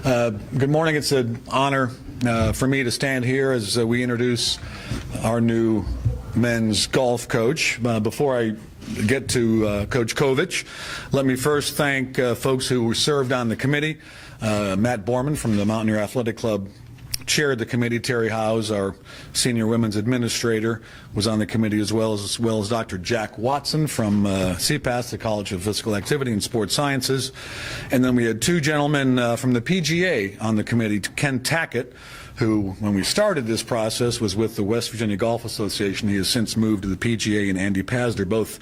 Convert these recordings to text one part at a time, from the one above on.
Good morning. It's an honor for me to stand here as we introduce our new men's golf coach. Before I get to Coach Kovich, let me first thank folks who served on the committee. Matt Borman from the Mountaineer Athletic Club chaired the committee. Terry Howes, our senior women's administrator, was on the committee, as well as Dr. Jack Watson from CPAS, the College of Physical Activity and Sports Sciences. And then we had two gentlemen from the PGA on the committee, Ken Tackett, who, when we started this process, was with the West Virginia Golf Association. He has since moved to the PGA, and Andy Pazder, both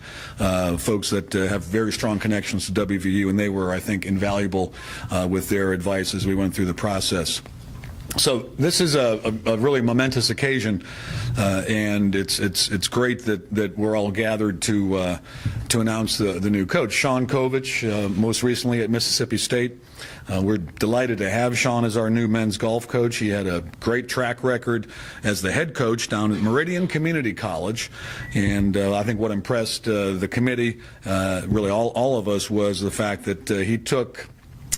folks that have very strong connections to WVU, and they were, I think, invaluable with their advice as we went through the process. So this is a really momentous occasion, and it's great that we're all gathered to announce the new coach, Sean Kovich, most recently at Mississippi State. We're delighted to have Sean as our new men's golf coach. He had a great track record as the head coach down at Meridian Community College, and I think what impressed the committee, really all of us, was the fact that he took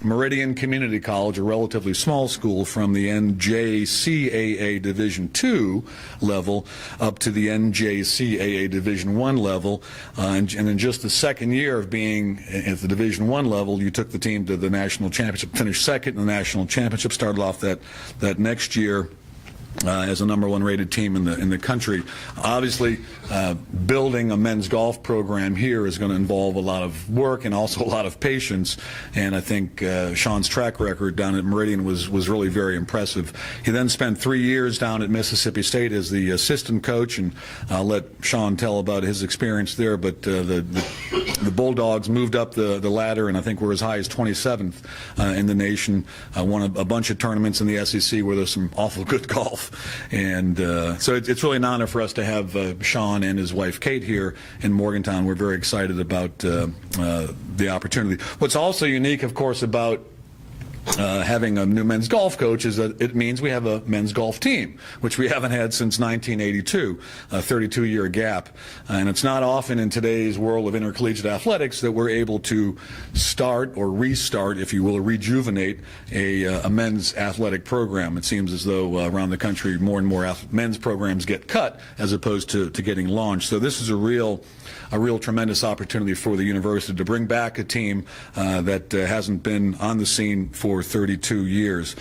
Meridian Community College, a relatively small school, from the NJCAA Division II level up to the NJCAA Division I level, and in just the second year of being at the Division I level, you took the team to the national championship, finished second in the national championship, started off that next year as a #1 rated team in the country. Obviously, building a men's golf program here is going to involve a lot of work and also a lot of patience, and I think Sean's track record down at Meridian was really very impressive. He then spent 3 years down at Mississippi State as the assistant coach, and I'll let Sean tell about his experience there, but the Bulldogs moved up the ladder, and I think we're as high as 27th in the nation, won a bunch of tournaments in the SEC where there's some awful good golf. And so it's really an honor for us to have Sean and his wife Kate here in Morgantown. We're very excited about the opportunity. What's also unique, of course, about having a new men's golf coach is that it means we have a men's golf team, which we haven't had since 1982, a 32-year gap. And it's not often in today's world of intercollegiate athletics that we're able to start or restart, if you will, or rejuvenate a men's athletic program. It seems as though around the country more and more men's programs get cut as opposed to getting launched. So this is a real tremendous opportunity for the university to bring back a team that hasn't been on the scene for 32 years.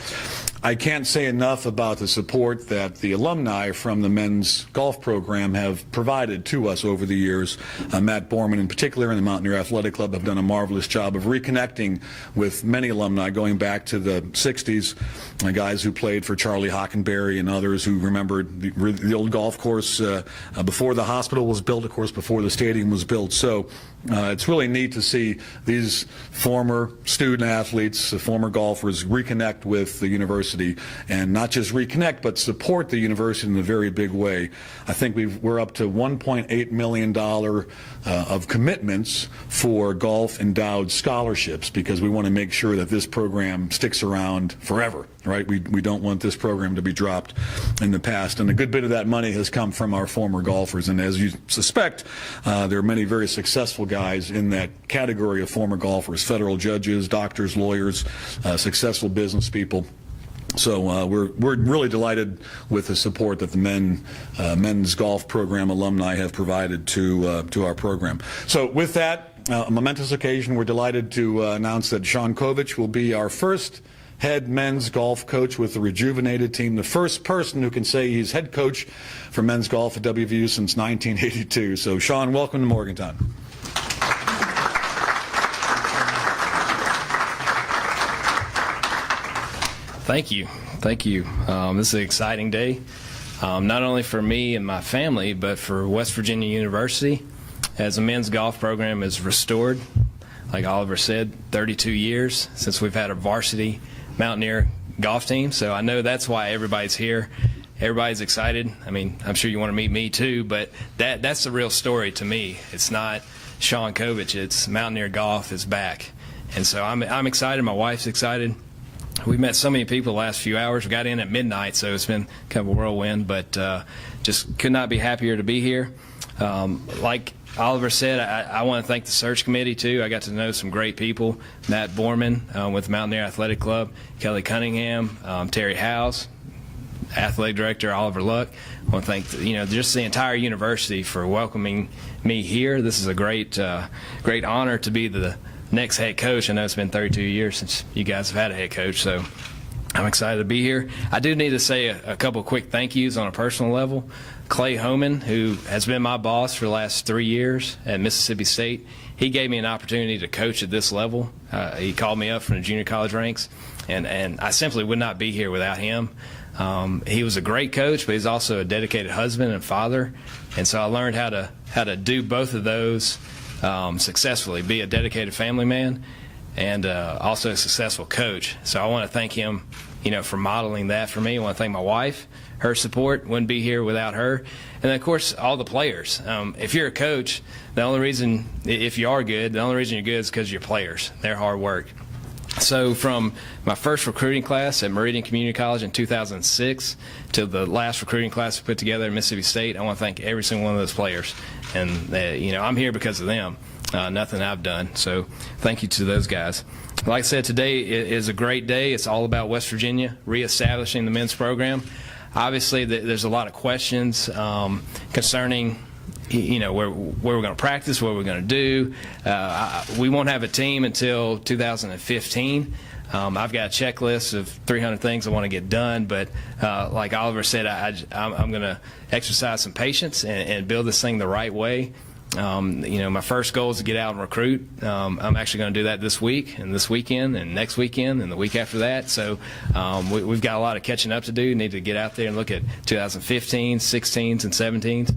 I can't say enough about the support that the alumni from the men's golf program have provided to us over the years. Matt Borman in particular and the Mountaineer Athletic Club have done a marvelous job of reconnecting with many alumni going back to the 60s, guys who played for Charlie Hockenberry and others who remembered the old golf course before the hospital was built, of course, before the stadium was built. So it's really neat to see these former student athletes, former golfers, reconnect with the university, and not just reconnect, but support the university in a very big way. I think we're up to $1.8 million of commitments for golf endowed scholarships, because we want to make sure that this program sticks around forever, right? We don't want this program to be dropped in the past, and a good bit of that money has come from our former golfers, and as you suspect, there are many very successful guys in that category of former golfers, federal judges, doctors, lawyers, successful business people. So we're really delighted with the support that the men's golf program alumni have provided to our program. So with that, a momentous occasion, we're delighted to announce that Sean Kovich will be our first head men's golf coach with the rejuvenated team, the first person who can say he's head coach for men's golf at WVU since 1982. So Sean, welcome to Morgantown. Thank you. Thank you. This is an exciting day, not only for me and my family, but for West Virginia University, as the men's golf program is restored. Like Oliver said, 32 years since we've had a varsity Mountaineer golf team, so I know that's why everybody's here. Everybody's excited. I mean, I'm sure you want to meet me too, but that's the real story to me. It's not Sean Kovich, it's Mountaineer golf is back. And so I'm excited, my wife's excited. We've met so many people the last few hours. We got in at midnight, so it's been kind of a whirlwind, but just could not be happier to be here. Like Oliver said, I want to thank the search committee too. I got to know some great people: Matt Borman with Mountaineer Athletic Club, Kelly Cunningham, Terry Howes, athletic director Oliver Luck. I want to thank just the entire university for welcoming me here. This is a great honor to be the next head coach. I know it's been 32 years since you guys have had a head coach, so I'm excited to be here. I do need to say a couple of quick thank yous on a personal level. Clay Homan, who has been my boss for the last 3 years at Mississippi State, he gave me an opportunity to coach at this level. He called me up from the junior college ranks, and I simply would not be here without him. He was a great coach, but he's also a dedicated husband and father, and so I learned how to do both of those successfully, be a dedicated family man and also a successful coach. So I want to thank him, for modeling that for me. I want to thank my wife. Her support, wouldn't be here without her. And then, of course, all the players. If you're a coach, the only reason, if you are good, the only reason you're good is because of your players, their hard work. So from my first recruiting class at Meridian Community College in 2006 to the last recruiting class we put together at Mississippi State, I want to thank every single one of those players. And, I'm here because of them, nothing I've done. So thank you to those guys. Like I said, today is a great day. It's all about West Virginia reestablishing the men's program. Obviously, there's a lot of questions concerning where we're going to practice, what we're going to do. We won't have a team until 2015. I've got a checklist of 300 things I want to get done, but like Oliver said, I'm going to exercise some patience and build this thing the right way. My first goal is to get out and recruit. I'm actually going to do that this week and this weekend and next weekend and the week after that. So we've got a lot of catching up to do. Need to get out there and look at 2015, 16s, and 17s.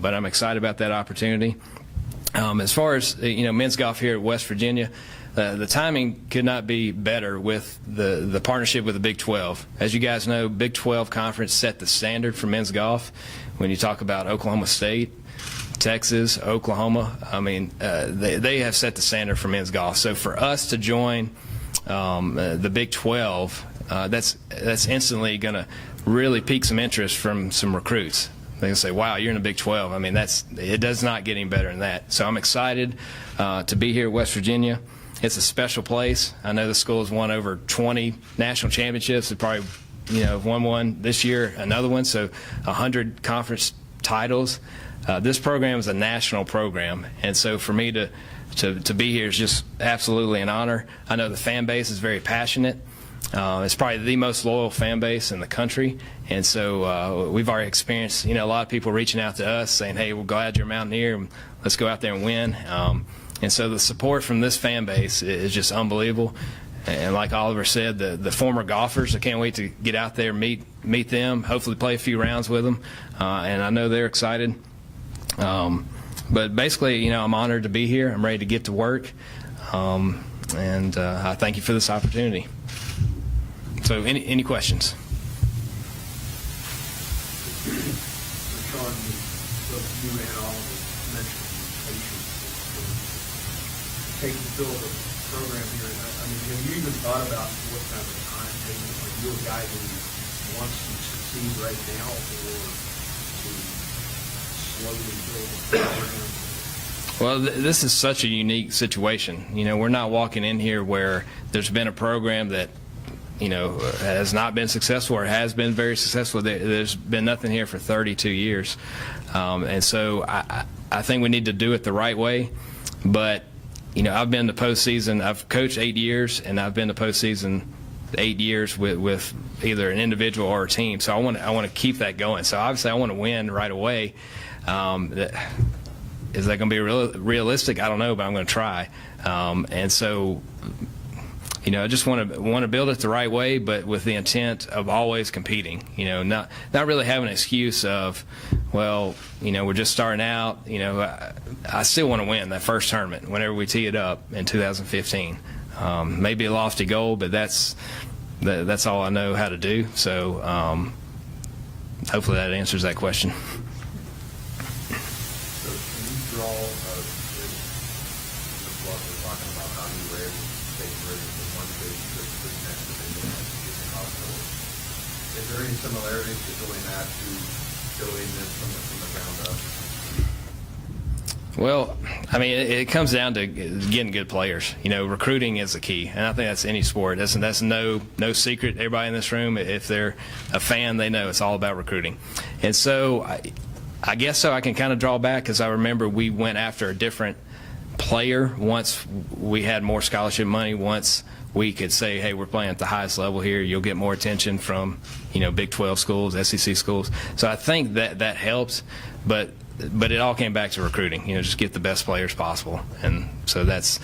But I'm excited about that opportunity. As far as men's golf here at West Virginia, the timing could not be better with the partnership with the Big 12. As you guys know, Big 12 conference set the standard for men's golf. When you talk about Oklahoma State, Texas, Oklahoma, they have set the standard for men's golf. So for us to join the Big 12, that's instantly going to really pique some interest from some recruits. They're going to say, wow, you're in the Big 12. It does not get any better than that. So I'm excited to be here at West Virginia. It's a special place. I know the school has won over 20 national championships. It probably, won one this year, another one, so 100 conference titles. This program is a national program, and so for me to be here is just absolutely an honor. I know the fan base is very passionate. It's probably the most loyal fan base in the country, and so we've already experienced, a lot of people reaching out to us saying, hey, we're glad you're a Mountaineer, and let's go out there and win. And so the support from this fan base is just unbelievable. And like Oliver said, the former golfers, I can't wait to get out there, meet them, hopefully play a few rounds with them, and I know they're excited. But basically, I'm honored to be here. I'm ready to get to work, and I thank you for this opportunity. So any questions? Sean, both you and Oliver mentioned patience. Take to build a program here. Have you even thought about what kind of time taking? Are you a guy who wants to succeed right now, or to slowly build a program? Well, this is such a unique situation. We're not walking in here where there's been a program that has not been successful or has been very successful. There's been nothing here for 32 years. And so I think we need to do it the right way. But, I've been to postseason. I've coached 8 years, and I've been to postseason 8 years with either an individual or a team. So I want to keep that going. So obviously I want to win right away. Is that going to be realistic? I don't know, but I'm going to try. And so I just want to build it the right way, but with the intent of always competing. Not really having an excuse of, well, we're just starting out. I still want to win that first tournament whenever we tee it up in 2015. Maybe a lofty goal, but that's all I know how to do. So hopefully that answers that question. So can you draw the plug we're talking about how you were able to take Meridian from one division to the next division in hospital? Is there any similarities to doing that to building this from the ground up? Well, I mean, it comes down to getting good players. Recruiting is the key, and I think that's any sport. That's no secret. Everybody in this room, if they're a fan, they know it's all about recruiting. And so I guess so I can kind of draw back, because I remember we went after a different player once we had more scholarship money, once we could say, hey, we're playing at the highest level here, you'll get more attention from Big 12 schools, SEC schools. So I think that helps, but it all came back to recruiting. Just get the best players possible, and so it's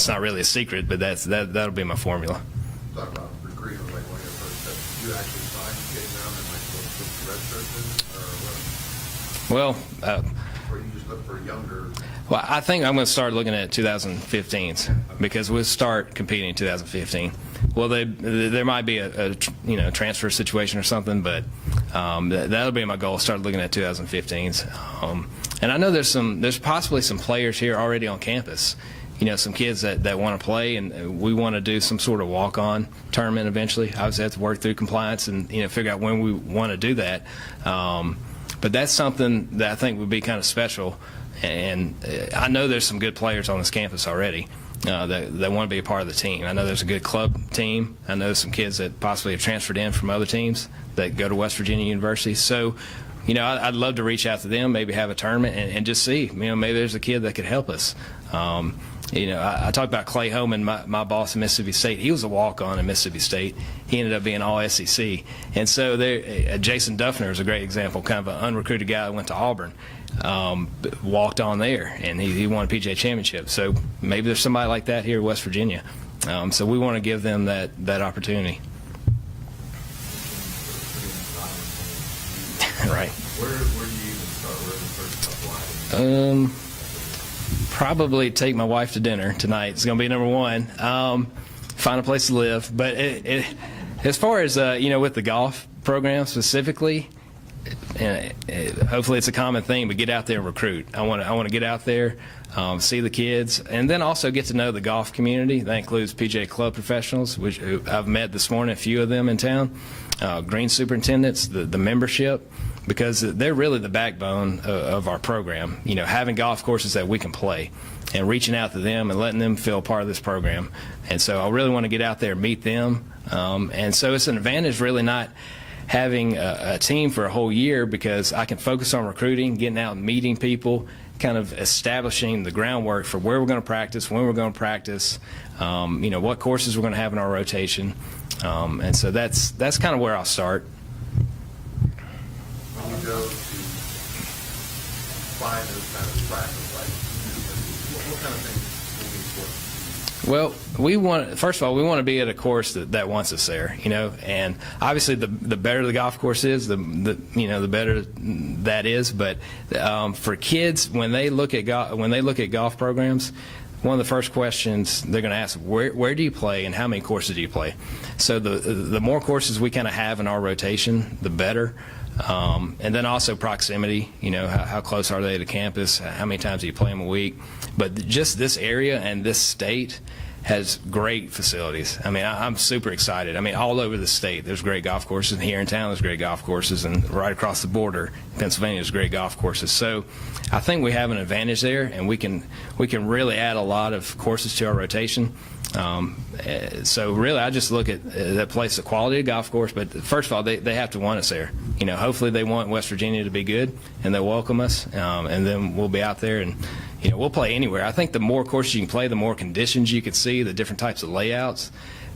not really a secret, but that'll be my formula. Talk about recruiting, like one of your first steps. You actually signed getting down and like look for red shirts in, or what? Well, Or you just look for younger. Well, I think I'm going to start looking at 2015s, because we'll start competing in 2015. Well, there might be a transfer situation or something, but that'll be my goal. Start looking at 2015s, and I know there's possibly some players here already on campus. Some kids that want to play, and we want to do some sort of walk-on tournament eventually. Obviously, have to work through compliance and figure out when we want to do that. But that's something that I think would be kind of special. And I know there's some good players on this campus already that want to be a part of the team. I know there's a good club team. I know some kids that possibly have transferred in from other teams that go to West Virginia University. So, I'd love to reach out to them, maybe have a tournament, and just see, maybe there's a kid that could help us. I talked about Clay Homan, my boss in Mississippi State. He was a walk-on in Mississippi State. He ended up being all SEC. And so Jason Duffner is a great example, kind of an unrecruited guy that went to Auburn, walked on there, and he won a PGA championship. So maybe there's somebody like that here in West Virginia. So we want to give them that opportunity. Right. Where do you even start? Where the first couple items? Probably take my wife to dinner tonight. It's going to be number one. Find a place to live. But as far as with the golf program specifically, hopefully it's a common thing. But get out there and recruit. I want to get out there, see the kids, and then also get to know the golf community. That includes PGA Club professionals, which I've met this morning, a few of them in town. Green superintendents, the membership, because they're really the backbone of our program. Having golf courses that we can play, and reaching out to them and letting them feel part of this program. And so I really want to get out there and meet them. And so it's an advantage really not having a team for a whole year, because I can focus on recruiting, getting out and meeting people, kind of establishing the groundwork for where we're going to practice, when we're going to practice, what courses we're going to have in our rotation. And so that's kind of where I'll start. When you go to find those kind of practice, like what kind of things will be important? Well, first of all, we want to be at a course that wants us there, and obviously the better the golf course is, the better that is. But for kids, when they look at golf programs, one of the first questions they're going to ask, where do you play and how many courses do you play? So the more courses we kind of have in our rotation, the better. And then also proximity, how close are they to campus, how many times do you play them a week. But just this area and this state has great facilities. I mean, I'm super excited. I mean, all over the state, there's great golf courses. Here in town, there's great golf courses, and right across the border, Pennsylvania, there's great golf courses. So I think we have an advantage there, and we can really add a lot of courses to our rotation. So really, I just look at that place, the quality of golf course. But first of all, they have to want us there. Hopefully they want West Virginia to be good, and they'll welcome us, and then we'll be out there and. We'll play anywhere. I think the more courses you can play, the more conditions you can see, the different types of layouts,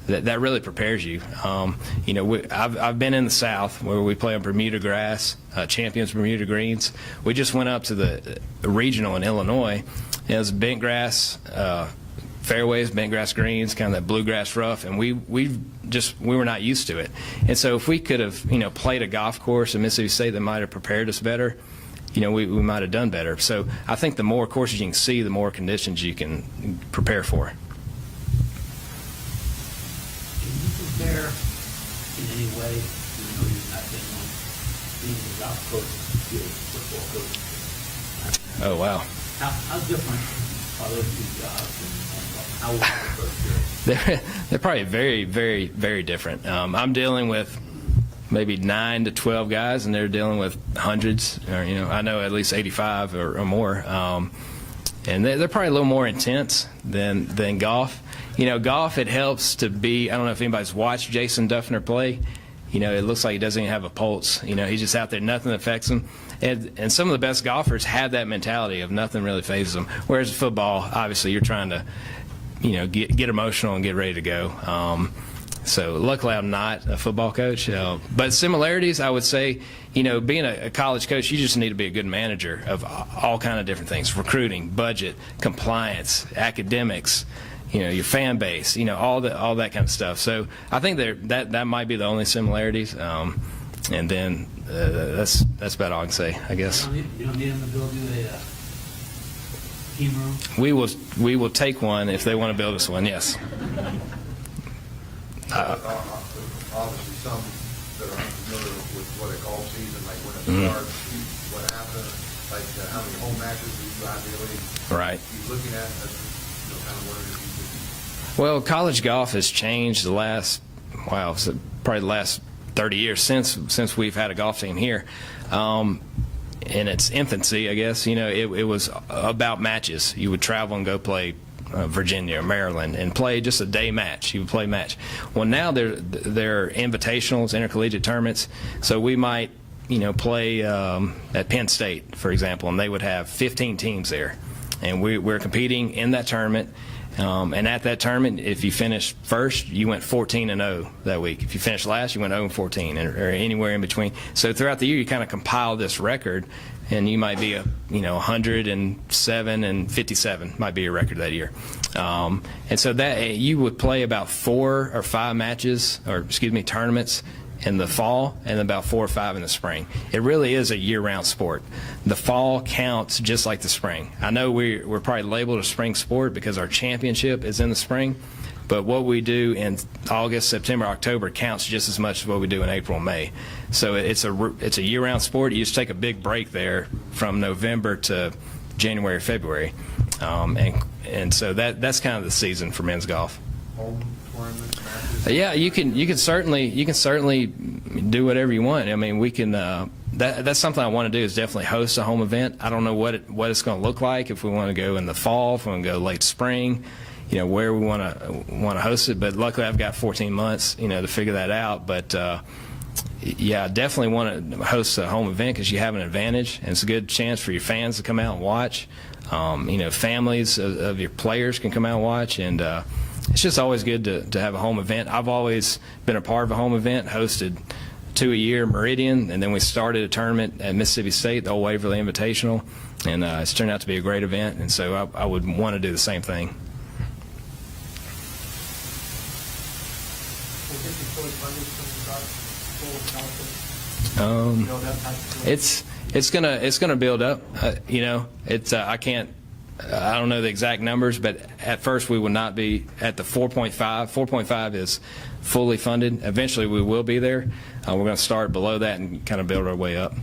that really prepares you. I've been in the South where we play on Bermuda grass, Champions Bermuda greens. We just went up to the regional in Illinois. It was bent grass fairways, bent grass greens, kind of that bluegrass rough, and we were not used to it. And so if we could have played a golf course in Mississippi State that might have prepared us better, we might have done better. So I think the more courses you can see, the more conditions you can prepare for. Can you compare in any way, you've not been on being a golf coach to a football coach? Oh, wow. How different are those two jobs, and how was the first year? They're probably very, very, very different. I'm dealing with maybe 9 to 12 guys, and they're dealing with hundreds, or I know at least 85 or more, and they're probably a little more intense than golf. Golf, it helps to be. I don't know if anybody's watched Jason Duffner play. It looks like he doesn't even have a pulse. He's just out there, nothing affects him. And some of the best golfers have that mentality of nothing really phases them. Whereas football, obviously, you're trying to, get emotional and get ready to go. So luckily, I'm not a football coach. But similarities, I would say, being a college coach, you just need to be a good manager of all kind of different things: recruiting, budget, compliance, academics. Your fan base, all that kind of stuff. So I think that might be the only similarities, and then that's about all I can say, I guess. You don't need them to build you a team room? We will take one if they want to build us one. Yes. Obviously, some that are unfamiliar with what a golf season, like when it starts, what happens, like how many home matches do you ideally be looking at? Kind of wondering if you could. Well, college golf has changed the last, probably the last 30 years since we've had a golf team here. In its infancy, I guess, it was about matches. You would travel and go play Virginia or Maryland and play just a day match. You would play match. Well, now they're invitationals, intercollegiate tournaments. So we might, play at Penn State, for example, and they would have 15 teams there. And we're competing in that tournament. And at that tournament, if you finished first, you went 14-0 that week. If you finished last, you went 0-14, or anywhere in between. So throughout the year, you kind of compile this record, and you might be 107 and 57 might be your record that year. And so that you would play about 4 or 5 matches, tournaments in the fall, and about 4 or 5 in the spring. It really is a year-round sport. The fall counts just like the spring. I know we're probably labeled a spring sport because our championship is in the spring, but what we do in August, September, October counts just as much as what we do in April and May. So it's a year-round sport. You just take a big break there from November to January or February, and so that's kind of the season for men's golf. Home tournaments, matches? Yeah, you can certainly do whatever you want. I mean, we can. That's something I want to do, is definitely host a home event. I don't know what it's going to look like, if we want to go in the fall, if we want to go late spring, where we want to host it. But luckily, I've got 14 months, to figure that out. But yeah, I definitely want to host a home event because you have an advantage, and it's a good chance for your fans to come out and watch. Families of your players can come out and watch, and it's just always good to have a home event. I've always been a part of a home event, hosted 2 a year, Meridian, and then we started a tournament at Mississippi State, the Old Waverly Invitational, and it's turned out to be a great event, and so I would want to do the same thing. It's gonna build up. I don't know the exact numbers, but at first we will not be at the 4.5. 4.5 is fully funded. Eventually we will be there. We're going to start below that and kind of build our way up.